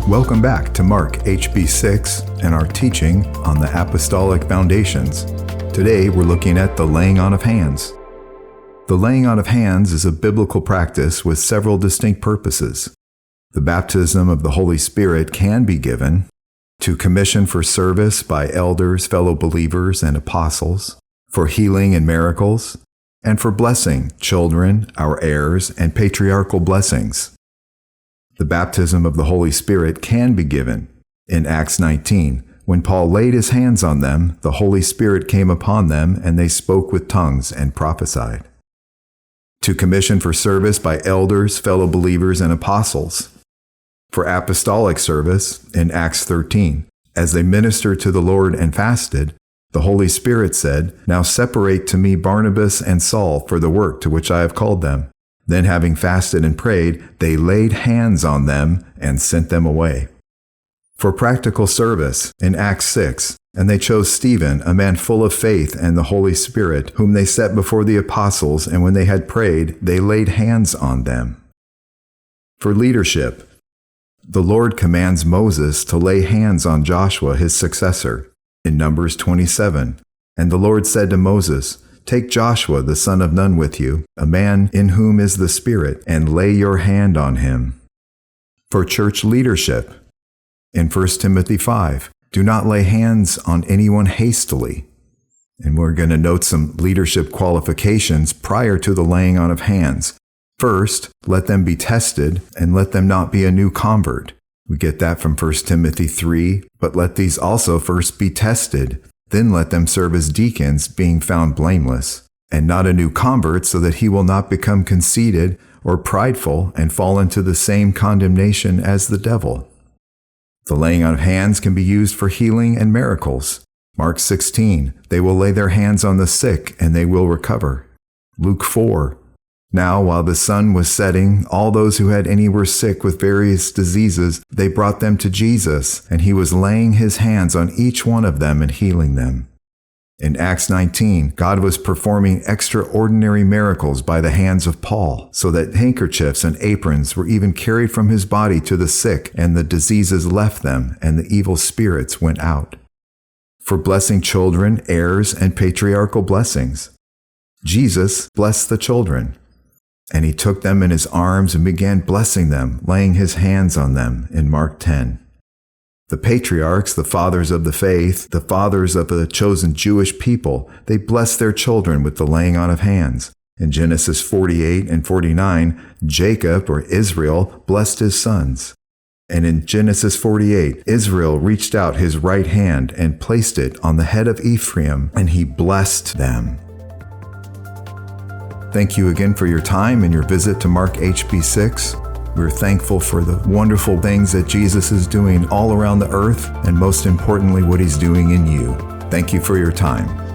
Welcome back to Mark HB6 and our teaching on the Apostolic foundations. Today we're looking at the laying on of hands. The laying on of hands is a biblical practice with several distinct purposes. The baptism of the Holy Spirit can be given to commission for service by elders, fellow believers, and apostles, for healing and miracles, and for blessing children, our heirs, and patriarchal blessings. The baptism of the Holy Spirit can be given. In Acts 19, when Paul laid his hands on them, the Holy Spirit came upon them, and they spoke with tongues and prophesied. To commission for service by elders, fellow believers, and apostles. For apostolic service, in Acts 13, as they ministered to the Lord and fasted, the Holy Spirit said, "Now separate to me Barnabas and Saul for the work to which I have called them." Then having fasted and prayed, they laid hands on them and sent them away. For practical service, in Acts 6, and they chose Stephen, a man full of faith and the Holy Spirit, whom they set before the apostles, and when they had prayed, they laid hands on them. For leadership, the Lord commands Moses to lay hands on Joshua, his successor, in Numbers 27. And the Lord said to Moses, "Take Joshua the son of Nun with you, a man in whom is the Spirit, and lay your hand on him." For church leadership, in 1 Timothy 5, do not lay hands on anyone hastily. And we're going to note some leadership qualifications prior to the laying on of hands. First, let them be tested, and let them not be a new convert. We get that from 1 Timothy 3, but let these also first be tested. Then let them serve as deacons, being found blameless, and not a new convert, so that he will not become conceited or prideful and fall into the same condemnation as the devil. The laying on of hands can be used for healing and miracles. Mark 16, they will lay their hands on the sick and they will recover. Luke 4, now while the sun was setting, all those who had any were sick with various diseases, they brought them to Jesus, and he was laying his hands on each one of them and healing them. In Acts 19, God was performing extraordinary miracles by the hands of Paul, so that handkerchiefs and aprons were even carried from his body to the sick, and the diseases left them, and the evil spirits went out. For blessing children, heirs, and patriarchal blessings, Jesus blessed the children. And he took them in his arms and began blessing them, laying his hands on them, in Mark 10. The patriarchs, the fathers of the faith, the fathers of the chosen Jewish people, they blessed their children with the laying on of hands. In Genesis 48 and 49, Jacob, or Israel, blessed his sons. And in Genesis 48, Israel reached out his right hand and placed it on the head of Ephraim, and he blessed them. Thank you again for your time and your visit to Mark HB6. We're thankful for the wonderful things that Jesus is doing all around the earth, and most importantly, what he's doing in you. Thank you for your time.